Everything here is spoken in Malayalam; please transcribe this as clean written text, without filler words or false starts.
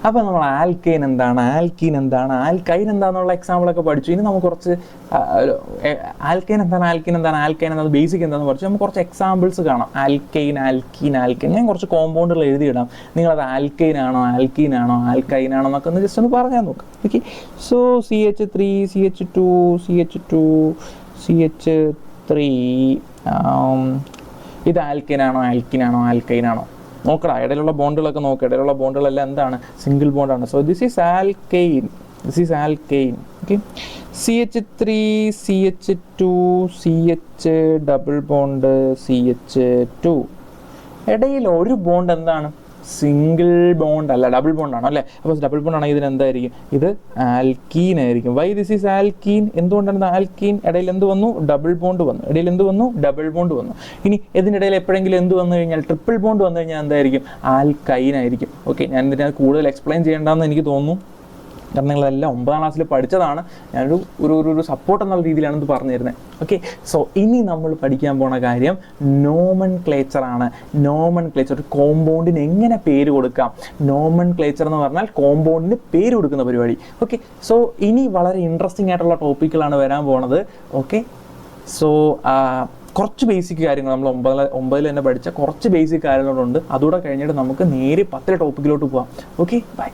അപ്പോൾ നമ്മൾ ആൽക്കെയിൻ എന്താണ്, ആൽക്കീൻ എന്താണ്, ആൽക്കൈൻ എന്താണെന്നുള്ള എക്സാമ്പിളൊക്കെ പഠിച്ചു. ഇനി നമുക്ക് കുറച്ച് ആൽക്കെയിൻ എന്താണ്, ആൽക്കീൻ എന്താണ്, ആൽക്കൈൻ എന്താണ്, ബേസിക് എന്താണെന്ന് പഠിച്ചു. നമുക്ക് കുറച്ച് എക്സാമ്പിൾസ് കാണാം. Alkane, alkene, alkyne. ഞാൻ കുറച്ച് കോമ്പൗണ്ടുകൾ എഴുതിയിടാം. നിങ്ങളത് ആൽക്കെയിൻ ആണോ, ആൽക്കീൻ ആണോ, ആൽക്കൈൻ ആണോ എന്നൊക്കെ ഒന്ന് ജസ്റ്റ് ഒന്ന് പറഞ്ഞാൽ നോക്കാം. Okay, so CH3 CH2 CH2 CH3 ഇത് ആൽക്കെയിൻ ആണോ, ആൽക്കീൻ ആണോ, ആൽക്കൈൻ ആണോ നോക്കടാ. ഇടയിലുള്ള ബോണ്ടുകളൊക്കെ നോക്കുക. ഇടയിലുള്ള ബോണ്ടുകളെല്ലാം എന്താണ്, സിംഗിൾ ബോണ്ടാണ്. So this is alkane, this is alkane. Okay, CH3 CH2 CH double bond CH2. ഇടയിൽ ഒരു ബോണ്ട് എന്താണ്, സിംഗിൾ ബോണ്ട് അല്ല, ഡബിൾ ബോണ്ടാണ് അല്ലേ. അപ്പോൾ ഡബിൾ ബോണ്ട് ആണെങ്കിൽ ഇതിന് എന്തായിരിക്കും, ഇത് ആൽക്കീൻ ആയിരിക്കും. Why this is alkene? എന്തുകൊണ്ടാണ് ആൽക്കീൻ? ഇടയിൽ എന്ത് വന്നു, ഡബിൾ ബോണ്ട് വന്നു. ഇടയിൽ എന്ത് വന്നു, ഡബിൾ ബോണ്ട് വന്നു. ഇനി ഇതിനിടയിൽ എപ്പോഴെങ്കിലും എന്ത് വന്നു കഴിഞ്ഞാൽ, ട്രിപ്പിൾ ബോണ്ട് വന്നു കഴിഞ്ഞാൽ എന്തായിരിക്കും, ആൽക്കൈൻ ആയിരിക്കും. ഓക്കെ, ഞാൻ ഇതിനെ കൂടുതൽ എക്സ്പ്ലെയിൻ ചെയ്യേണ്ടെന്ന് എനിക്ക് തോന്നുന്നു. കാരണം നിങ്ങളെല്ലാം 9ാം ക്ലാസ്സിൽ പഠിച്ചതാണ്. ഞാനൊരു ഒരു സപ്പോർട്ട് എന്നുള്ള രീതിയിലാണ് ഇത് പറഞ്ഞു തരുന്നത്. ഓക്കെ, സോ ഇനി നമ്മൾ പഠിക്കാൻ പോണ കാര്യം നോമൻക്ലേച്ചർ ആണ്. നോമൻക്ലേച്ചർ, ഒരു കോമ്പൗണ്ടിന് എങ്ങനെ പേര് കൊടുക്കാം. നോമൻക്ലേച്ചർ എന്ന് പറഞ്ഞാൽ കോമ്പൗണ്ടിന് പേര് കൊടുക്കുന്ന പരിപാടി. ഓക്കെ, സോ ഇനി വളരെ ഇൻട്രസ്റ്റിംഗ് ആയിട്ടുള്ള ടോപ്പിക്കുകളാണ് വരാൻ പോണത്. ഓക്കെ, സോ കുറച്ച് ബേസിക് കാര്യങ്ങൾ നമ്മൾ 9ൽ തന്നെ പഠിച്ച കുറച്ച് ബേസിക് കാര്യങ്ങളുണ്ട്. അതുകൂടെ കഴിഞ്ഞിട്ട് നമുക്ക് നേരെ 10ലെ ടോപ്പിക്കിലോട്ട് പോകാം. Okay, by.